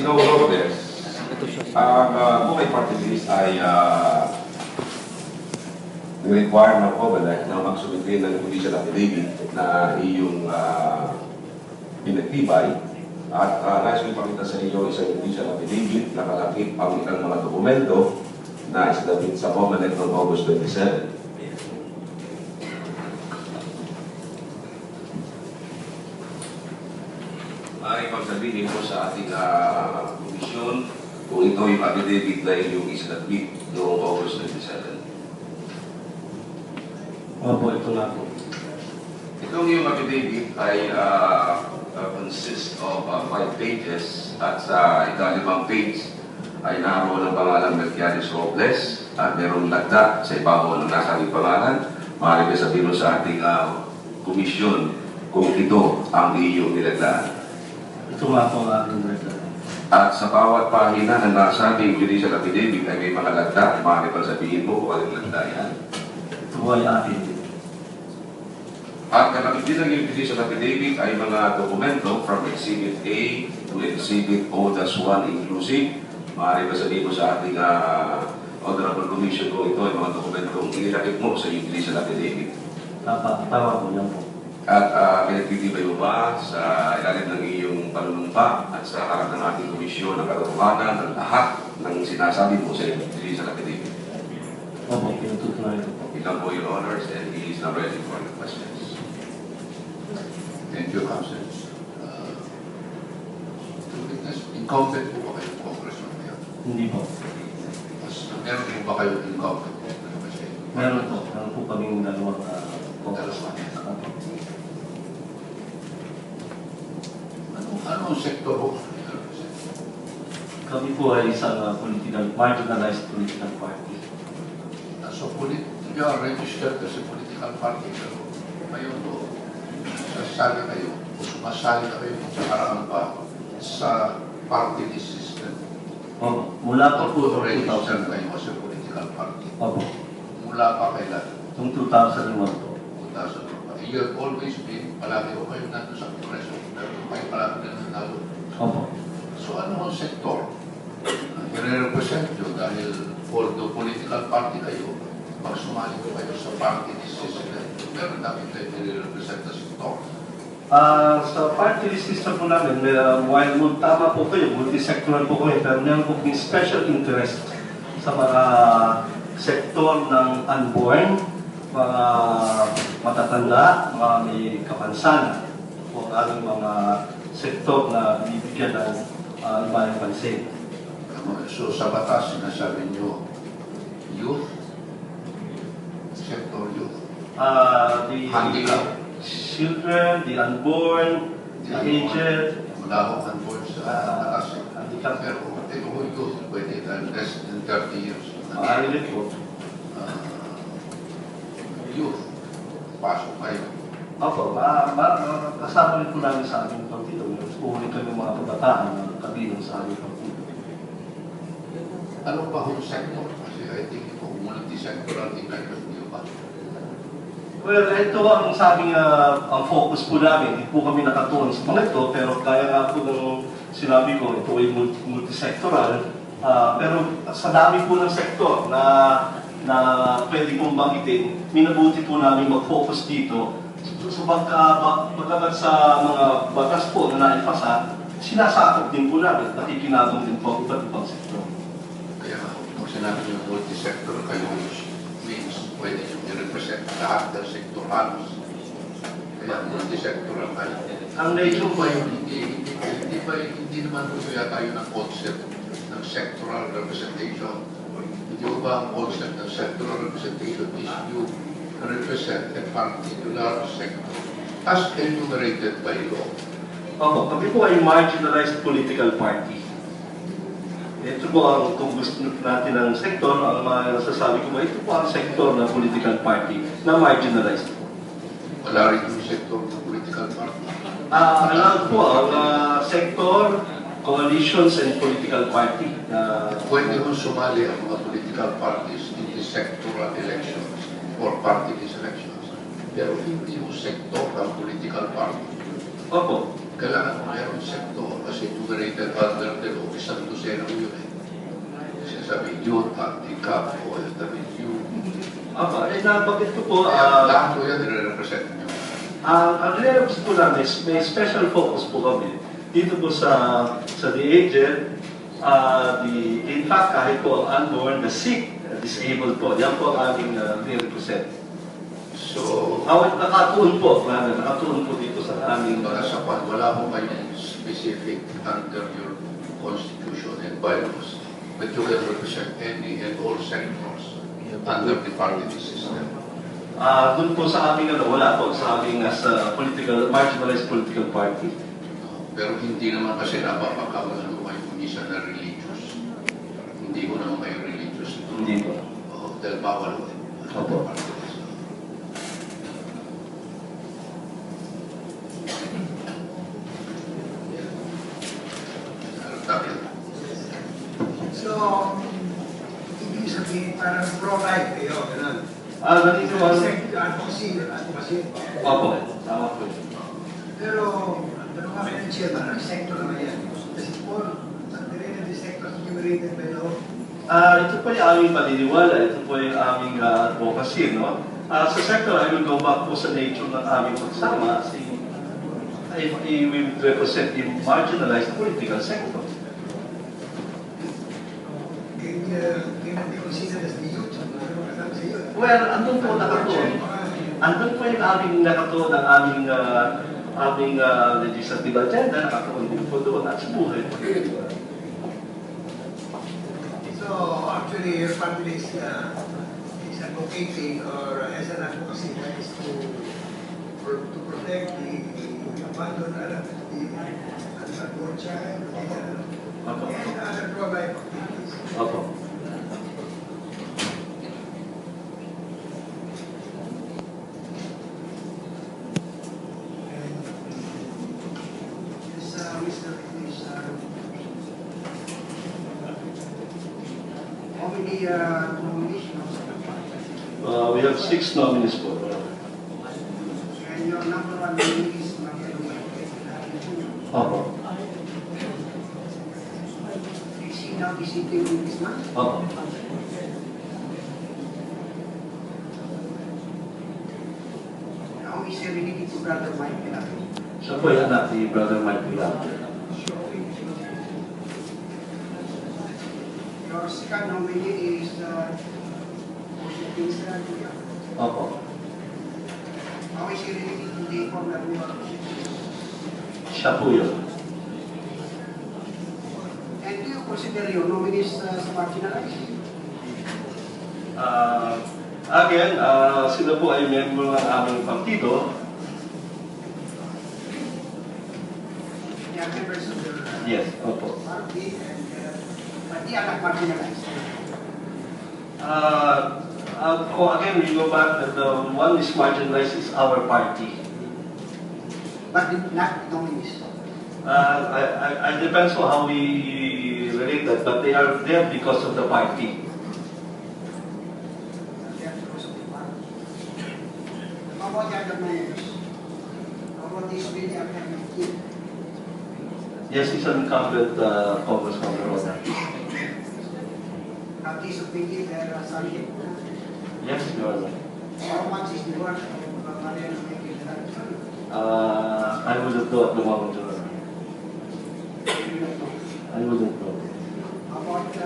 Ikaw, Robert, ang BUHAY party list ay require ng COMELEC na magsumite ng judicial affidavit na iyong pinagtibay at nais ko ipakita sa iyo isang judicial affidavit na kalakip ang ilang mga dokumento na isinabit sa COMELEC noong August 27. Ay pagsabihin ko sa ating komisyon kung ito yung affidavit na yung isinabit noong August 27. Opo, ito na po. Itong yung affidavit ay consists of 5 pages at sa ika-5 page ay naroon ang pangalan Melquiades Robles at merong lagda sa ibabaw ng nasabing pangalan. Maaari ka sabihin mo sa ating komisyon kung ito ang iyong nilagdaan. Ito nga po ang aking lagda. At sa bawat pahina ng nasabing judicial affidavit ay may mga lagda. Maaari pa sabihin mo kung anong lagda yan. Ito ay akin. At kalakip din ng judicial affidavit ay mga dokumento from Exhibit A to Exhibit O-1 inclusive. Maaari ba sabihin mo sa ating Honorable Commission kung ito ay mga dokumentong inilakip mo sa judicial affidavit? Tawa po yan po. At pinagtitibay mo ba sa ilalim ng iyong panunumpa at sa harap ng ating komisyon ng katotohanan ng lahat ng sinasabi mo sa judicial affidavit? Opo, pinututunan ito po. Ilan po your honors and he is now ready for the questions. Thank you, Council. Incumbent po ba kayo, Congressman? Hindi po. Meron po ba kayo incumbent? Meron po. Meron po kaming dalawang Congressman. Anong sektor po? Kami po ay isang marginalized political party. So, you are registered as a political party, pero ngayon po, sasali kayo, o sumasali na kayo sa karaan pa sa party list system. Opo. Mula pa po Or noong registered 2000. kayo as a political party. Opo. Mula pa kailan? Noong 2001 po. 2000. You have always been, palagi ko kayo nandun sa Kongreso, pero kayo palagi na nandun. Opo. So ano ang sektor? I-represent nyo dahil although political party kayo, pag sumali ko kayo sa party list system, pero dapat kayo i-represent na sektor. Sa party list system po namin, while tama po kayo, multi-sectoral po kami, pero meron po kami special interest sa mga sektor ng unborn, mga matatanda, mga may kapansanan, o ang mga sektor na bibigyan ng ibang pansin. So sa batas, sinasabi nyo, youth, sector youth, The handicap, children, the unborn, the aged, wala akong unborn sa batas. handicap. Pero ito ko youth, pwede na less than 30 years. Maaari po. Youth, pasok kayo. Opo, kasama rin po namin sa aming partido. Uulit kami mga kabataan na kabilang sa aming partido. Ano ba ang sector? Kasi I think ito, multi-sectoral event niyo ba? Well, ito ang sabi ang focus po namin. Hindi po kami nakatuon sa mga ito, pero kaya nga po ng sinabi ko, ito ay multi-sectoral. Pero sa dami po ng sektor na pwede kong banggitin, minabuti po namin mag-focus dito. So pagkabat sa mga batas po na naipasa, sinasakop din po namin, nakikinabang din po ang iba't ibang sektor. Kaya kung sinabi niyo multi-sector kayo, means pwede niyo i-represent lahat ng sektor halos. Kaya multi-sectoral kayo. Ang nature po yun, Hindi naman po yata yun ang concept ng sectoral representation. Hindi ba ang concept ng sectoral representation is you represent a particular sector as enumerated by law. opo, kami po ay marginalized political party. Ito po ang, kung gusto natin ng sektor, ang masasabi ko ba, ito po ang sektor ng political party na marginalized po. Wala rin yung sector ng political party. Alam po ang sector, coalitions and political party. Pwede kong sumali ang mga political parties in the sectoral elections or party list elections. Pero hindi yung sector ng political party. Opo, kailangan mo mayroong sektor kasi enumerated under the law, isang dosena mo yun eh. Sinasabi, youth, handicap, OFW. Nabanggit ko po, Lahat po yan nire-represent nyo. ang represent po namin, may special focus po kami dito po sa the aged, in fact, kahit po ang unborn, the sick, disabled po, yan po ang aming represent. So, Nakatuon po dito sa aming... para sa pan, wala mo kayong specific under your constitution and bylaws, but you can represent any and all sectors under the party system. Doon po sa aming, wala po sa aming as a marginalized political party. Pero hindi naman kasi napapakawalan mo kayo minsan na religious. Hindi ko naman kayo religious. Hindi po. Dahil bawal ko. Opo. So, ibig sabihin parang pro-life kayo, gano'n. Naniniwala. Advocacy. Opo, tama po. Pero, tanong nga kayo ng chairman, ang sector naman yan. Kasi po, ang directed sector enumerated by law. Ito po yung aming paniniwala, ito po yung aming advocacy, no? Sa sector, I will go back po sa nature ng aming pagsama kasi we will represent the marginalized political sector. Can be considered as the youth? Well, andun po nakatuon. Andun po yung aming nakatuon ng aming legislative agenda, nakatuon din po doon at sa buhay. So, actually, your family is advocating or as an advocacy that is to protect the abandoned unborn child and other pro-life activities. Opo. How many nominations? We have 6 nominees po. And your number one nominee is Opo. Is he now visiting this month? Opo. How is he related to Brother Mike? Siya po yung anak ni Brother Mike Pilar. Your second nominee is Opo. how is he related to the former mayor? Siya po yun. And do you consider your nominees marginalized? Again, sila po ay member ng aming partido. They are members of your Yes, opo. party, and but they are not marginalized. Again, we go back that the one is marginalized is our party. But not nominees. I depends on how we relate that, but they are there because of the party. They are because of the party. How about the other mayors? How about this really academic team? Yes, he's an incumbent congressman. Have these opinions their subject? Yes, Your Honor. How much is the work of Mariano making the I wouldn't know at the moment, Your Honor. I wouldn't know. How about the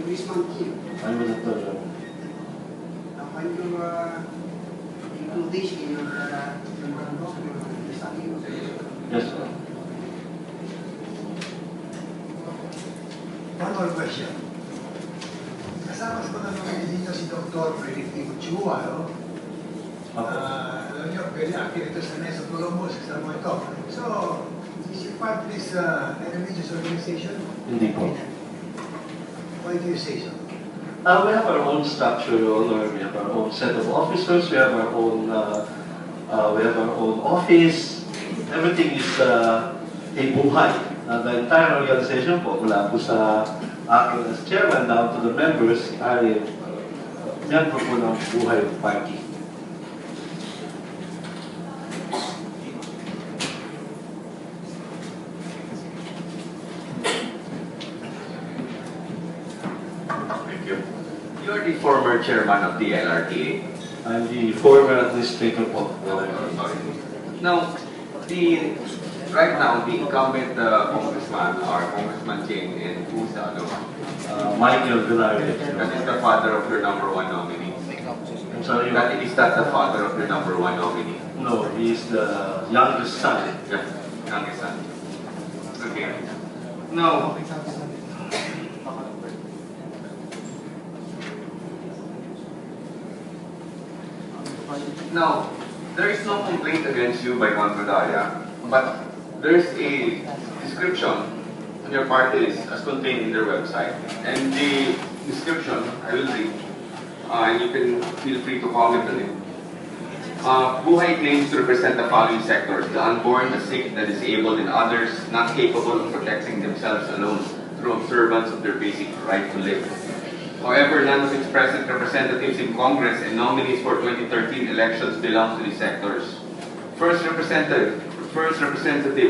Wisman team? I wouldn't know, Your Honor. When you include this in your study of Yes, sir. one more question. Kasama sa mga nominee ninyo si Dr. Predictive Chua, no? Alam niyo, very active ito sa Nesa Colombo, sa mga ito. So, is he part of this religious organization? Hindi po. Why do you say so? We have our own structure, Your Honor. We have our own set of officers. We have our own office. Everything is a BUHAY. The entire organization po, mula po sa akin as chairman down to the members, ay member po ng BUHAY Party. Thank you. You're the former chairman of the LRTA. I'm the former administrator po. Sorry. Now, right now, the incumbent congressman or Congressman Ching, and who's the other one? Michael Velarde. That is the father of your number one nominee. I'm sorry, Is that the father of your number one nominee? no, he's the youngest son. Yeah, youngest son. Okay. Now, there is no complaint against you by Conradaya, but there is a description on your parties as contained in their website. And the description, I will read, and you can feel free to comment on it. BUHAY claims to represent the following sectors: the unborn, the sick, the disabled, and others not capable of protecting themselves alone through observance of their basic right to live. However, none of its present representatives in Congress and nominees for 2013 elections belong to these sectors. First Representative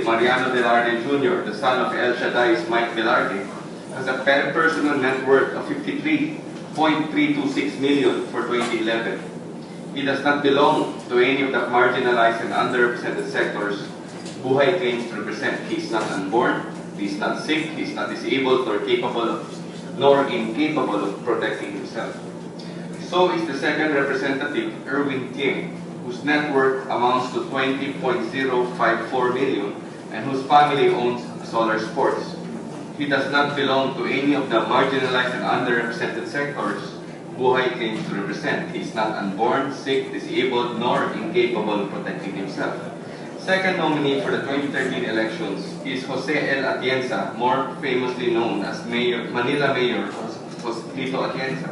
Mariano Velarde Jr., the son of El Shaddai's Mike Velarde, has a personal net worth of 53.326 million for 2011. He does not belong to any of the marginalized and underrepresented sectors BUHAY claims to represent. He is not unborn, he is not sick, he is not disabled nor incapable of protecting himself. So is the second representative, Erwin Tieng, whose net worth amounts to 20.054 million and whose family owns Solar Sports. He does not belong to any of the marginalized and underrepresented sectors BUHAY claims to represent. He is not unborn, sick, disabled, nor incapable of protecting himself. Second nominee for the 2013 elections is Jose L. Atienza, more famously known as Manila Mayor Tito Atienza.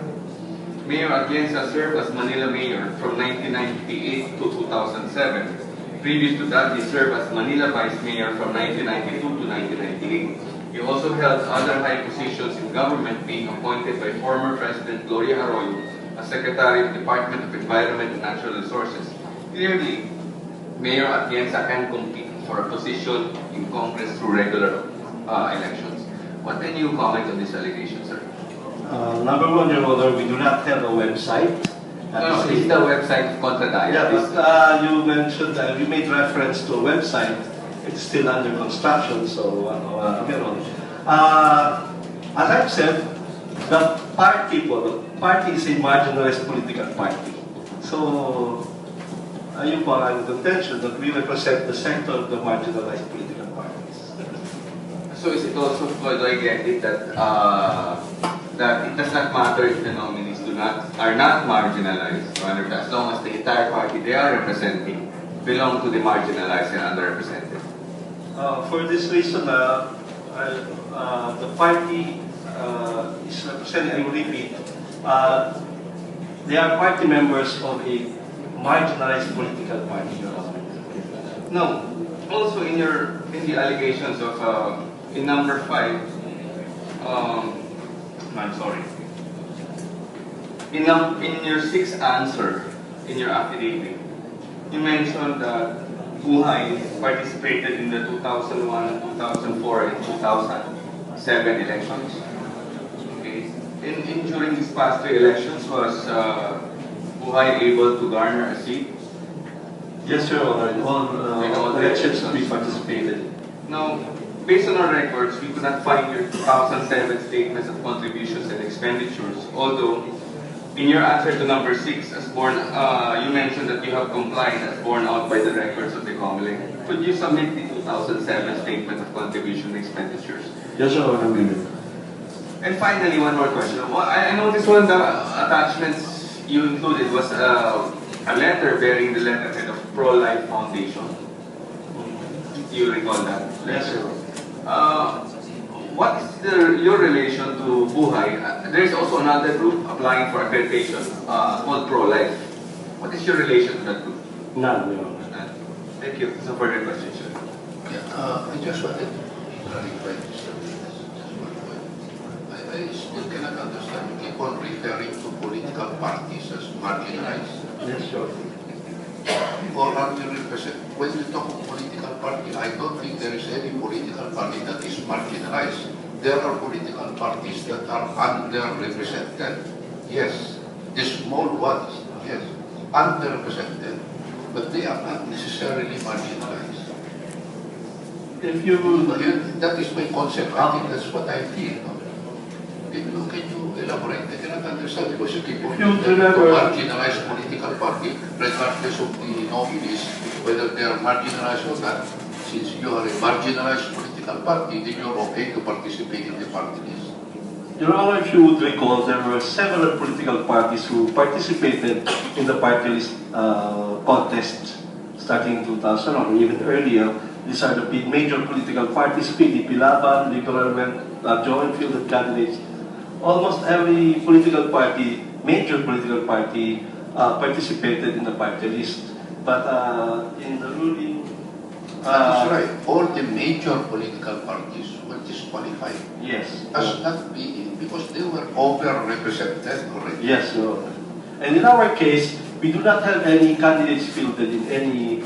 Mayor Atienza served as Manila Mayor from 1998 to 2007. Previous to that, he served as Manila Vice Mayor from 1992 to 1998. He also held other high positions in government, being appointed by former President Gloria Arroyo as Secretary of the Department of Environment and Natural Resources. Clearly, Mayor Atienza can compete for a position in Congress through regular elections. What can you comment on this allegation, sir? Number one, Your Honor, we do not have a website. No, this is the website of Contradaya. Yeah, but you mentioned, you made reference to a website. It's still under construction, so, you know. As I've said, the party is a marginalized political party. So, ayun po ang contention that we represent the sector of the marginalized political parties. So is it also, do I get it, that it does not matter if the nominees are not marginalized, as long as the entire party they are representing belong to the marginalized and underrepresented? For this reason, the party is representing, I repeat, they are party members of a marginalized political party. No. Also, in the allegations of in number 5, I'm sorry. In your 6th answer in your affidavit, you mentioned that BUHAY participated in the 2001, 2004, and 2007 elections. Okay. During these past 3 elections, was BUHAY able to garner a seat? Yes, Your Honor. In all elections we participated. Now, based on our records, we could not find your 2007 statements of contributions and expenditures, although in your answer to number 6, you mentioned that you have complied as borne out by the records of the COMELEC. Could you submit the 2007 statement of contribution and expenditures? Yes, Your Honor. And finally, one more question. I noticed one of the attachments you included was a letter bearing the letterhead of Pro-Life Foundation. Do you recall that? Yes, sir. What is your relation to BUHAY? There is also another group applying for accreditation called Pro-Life. What is your relation to that group? None, Your Honor. None. Thank you. So further questions, sir. I just wanted to clarify this. I still cannot understand. You keep on referring to political parties as marginalized. Yes, sure. Or when you talk of political party, I don't think there is any political party that is marginalized. there are political parties that are underrepresented. Yes, the small ones, yes, underrepresented, but they are not necessarily marginalized. If you That is my concept. I think that's what I feel. No? Can you elaborate? I cannot understand because you keep on remember, marginalized political party, regardless of the nominees, whether they are marginalized or not. Since you are a marginalized political party, then you're okay to participate in the party list. Your Honor, if you would recall, there were several political parties who participated in the party list contest starting in 2000 or even earlier. These are the major political parties: PDP Laban, Liberal joint fielded candidates. Almost every political party, major political party, participated in the party list. But in the ruling, That's right. All the major political parties were disqualified. yes, As not being, because they were overrepresented already. yes, Your Honor. And in our case, we do not have any candidates fielded in any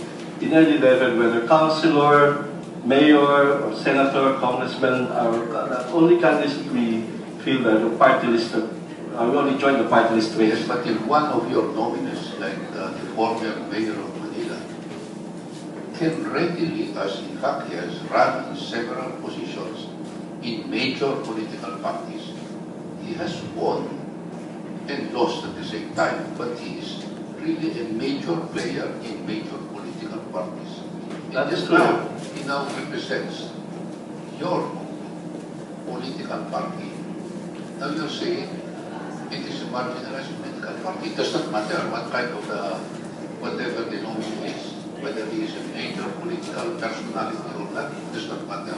level, whether councilor, mayor, or senator, congressman. Our only candidates that we feel that the party list. We only joined the party list race. Yes, but if one of your nominees, like the former mayor of Manila, can readily, as in fact he has run in several positions in major political parties, he has won and lost at the same time, but he is really a major player in major political parties. That is And true. he now represents your political party. Now you're saying it is a marginalized political party. It does not matter what kind of whatever the nominee is, whether he is a major political personality or not, it does not matter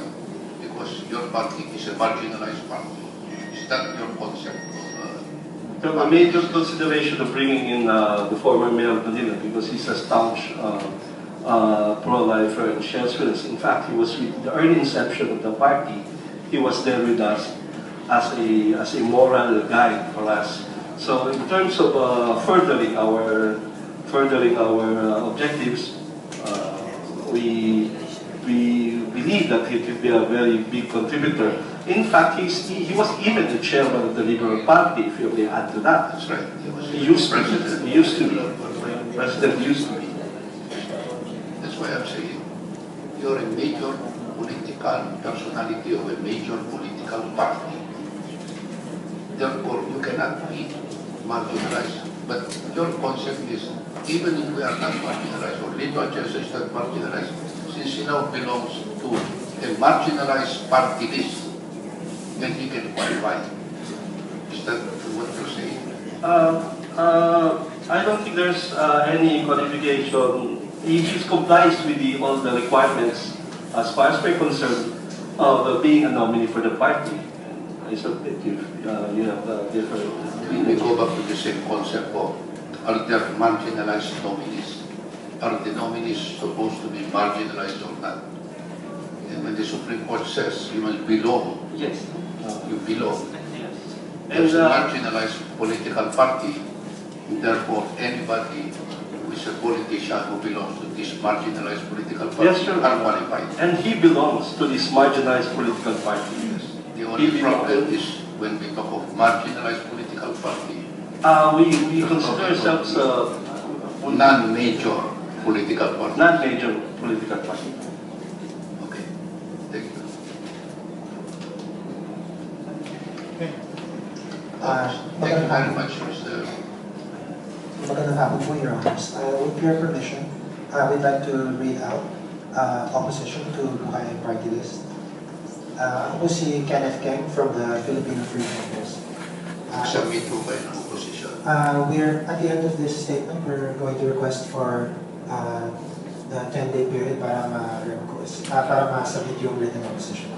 because your party is a marginalized party. Is that your concept? So a major consideration of bringing in the former mayor of Manila because he's a staunch pro-lifer and shares with us. In fact, he was with the early inception of the party. He was there with us as a moral guide for us. So in terms of furthering our objectives, we believe that he could be a very big contributor. In fact, he was even the chairman of the Liberal Party, if you may add to that. That's right. He used to be. President used to be. That's why I'm saying you're a major political personality of a major political party. Therefore, you cannot be marginalized. But your concept is, even if we are not marginalized, or Lito Chelsea is not marginalized, since he now belongs to a marginalized party list, then he can qualify. Is that what you're saying? I don't think there's any qualification. He complies with all the requirements as far as we're concerned of being a nominee for the party. I submit you have different. We go back to the same concept of, are there marginalized nominees? Are the nominees supposed to be marginalized or not? And when the Supreme Court says you must belong, Yes. you belong. Yes. There's And a marginalized political party, therefore anybody who is a politician who belongs to this marginalized political party Yes, sir. are qualified. and he belongs to this marginalized political party. The only problem is when we talk of marginalized political party, We consider ourselves non-major political party. non-major political party. Okay, thank you. Thank you very much, Mr. Magandang hapon po, Your Honors. With your permission, we'd like to read out opposition to BUHAY party list. Ako si Kenneth Keng from the Filipino Freedom Post. Submit po kayo ng opposition. We're at the end of this statement, we're going to request for the 10-day period para ma-submit yung written opposition.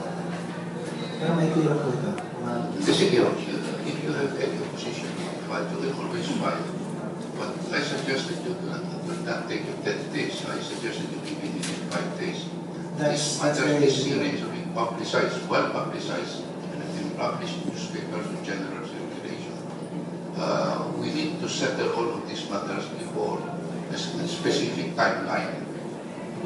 Pero may clear po ito. Kasi if you have any opposition, you can always file. But I suggested you do not take it 10 days. I suggested you give it in 5 days. This matter is serious, being publicized, well publicized, and been published in newspapers with general circulation. We need to settle all of these matters before a specific timeline.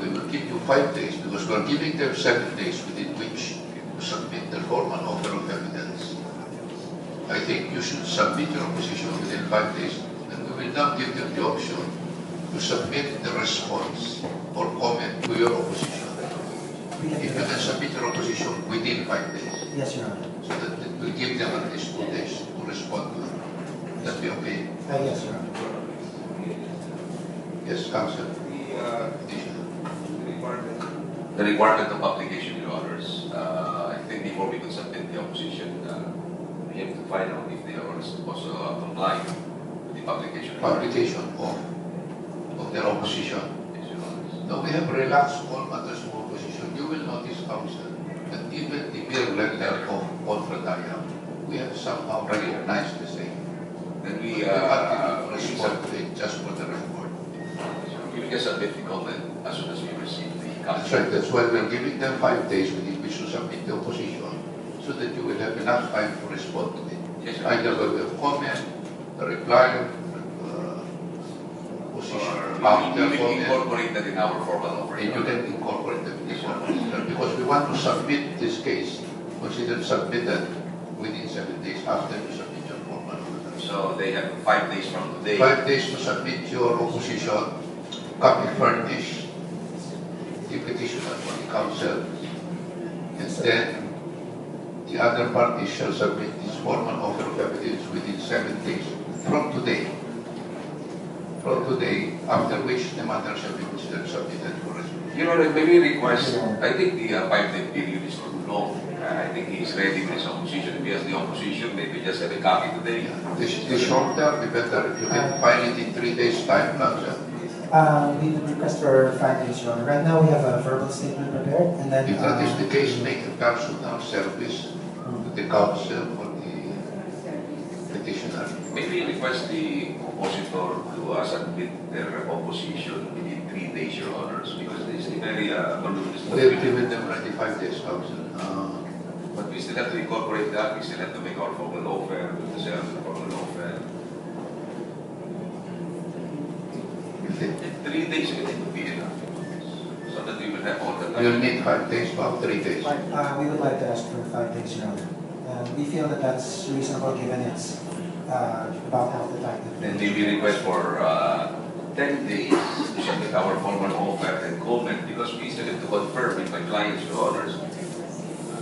We will give you 5 days because we are giving them 7 days within which to submit the formal offer of evidence, I think you should submit your opposition within 5 days, and we will now give them the option to submit the response or comment to your opposition. If you can submit your opposition within 5 days, Yes, Your Honor. so that it will give them at least 2 days to respond to it. That be okay? Yes, Your Honor. Yes, Counsel. The requirement of application, Your Honors, I think before we could submit the opposition, we have to find out if they are also complying with the publication. Publication of their opposition. Yes, Your Honors. Now we have relaxed all matters of opposition. You will notice, Counsel, that even the mere letter of Confredaya, we have somehow recognized the same. Then We we respond to it just for the record. we can submit the comment as soon as we receive the That's comment. right. That's why we're giving them 5 days within which to submit the opposition, so that you will have enough time to respond to it. Yes, Your Either by way of comment, a reply, opposition, counter We will comment, incorporate that in our formal offer. and you can incorporate them in this one. Because we want to submit this case, considered submitted within 7 days after you submit your formal order. So they have 5 days from today. 5 days to submit your opposition, copy furnish, the petitioner for the council, and then the other party shall submit this formal offer of evidence within 7 days from today. From today, after which the matter shall be considered submitted for resolution. You know, maybe request, I think the 5-day period is too long. I think he's ready with his opposition. If he has the opposition, maybe just have a copy today. The shorter, the better. If you can file it in 3 days' time, council. We would request for 5 days, Your Honor. Right now, we have a verbal statement prepared, and then... If that is the case, make a personal service to the council for the petitioner. Maybe request the oppositor to submit their opposition within 3 days, Your Honors, because this is a very voluminous We have document. given them already 5 days, council. But we still have to incorporate that. We still have to make our formal offer, we still have the formal offer. If they, 3 days, I think would be enough. So that we will have all the time. you'll need 5 days, about 3 days. We would like to ask for 5 days, Your Honor. We feel that that's reasonable given it's about half the time. Then maybe request for 10 days to submit our formal offer and comment, because we still have to confirm with my clients, Your Honors,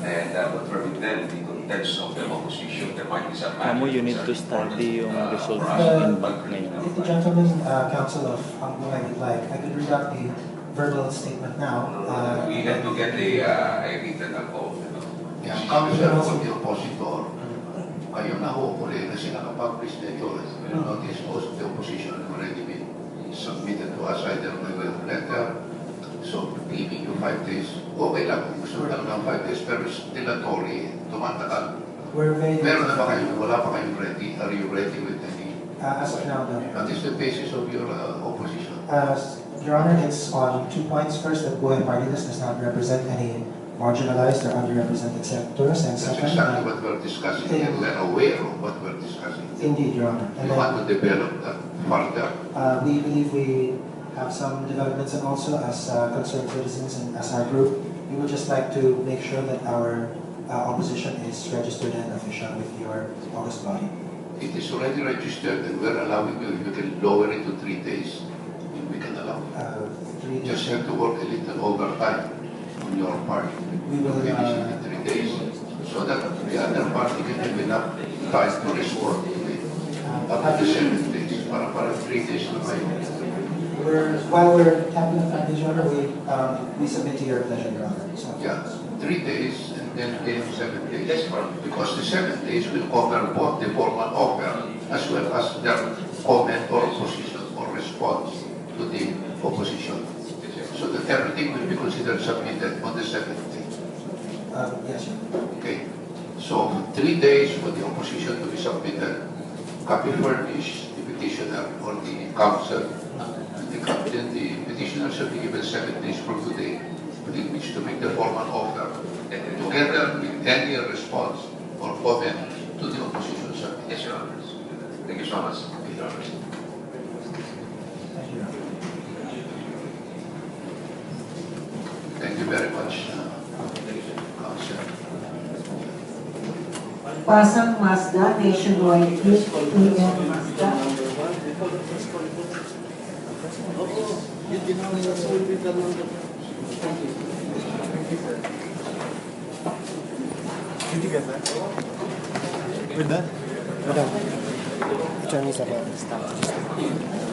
and confirm with them the contents of their opposition. There might be some Kamu, you need to study yung resolution in back If the gentleman, counsel of BUHAY would like, I could read out the verbal statement now. We have to get a written vote. Yung council for the oppositor, kayo na hopefully kasi nakapag-publish na ito. You notice most of the opposition have already been submitted to us either by way of letter. So, giving you 5 days, okay lang kung gusto lang ng 5 days, pero it's dilatory, tumatagal. We're very... Meron na ba kayo, wala pa kayong ready? Are you ready with any? As of now, no. What is the basis of your opposition? Your Honor, it's on 2 points. First, that BUHAY party list does not represent any marginalized or underrepresented sectors. And That's second, exactly what we're discussing, and we're aware of what we're discussing. indeed, Your Honor. We want to develop that further. We believe we have some developments, and also as concerned citizens and as our group, we would just like to make sure that our opposition is registered and official with your August body. It is already registered, and we're allowing you, if you can lower it to 3 days, we can allow. 3 days. Just have to work a little overtime on your part. We will, Maybe 3 days, so that the other party can have enough time to respond to it. Up to 7 days, para 3 days na kayo. While we're tapping the 5 days, Your Honor, we submit to your pleasure, Your Honor. So, Yeah, 3 days and then 7 days. Because the 7 days will cover both the formal offer as well as their comment or opposition or response to the opposition. So that everything will be considered submitted on the 7th day. yes, Your Honor. Okay. So 3 days for the opposition to be submitted, copy furnished, the petitioner or the council. Then the petitioner shall be given 7 days from today within which to make the formal offer, and together with any response or comment to the opposition submitted. Yes, Your Honors. Thank you so much, Your Honors. Thank you, Your Honor. Thank you very much, council. Pasang Mazda, Nationwide Kit, AM Mazda. We're done. We're done. Chinese about stuff.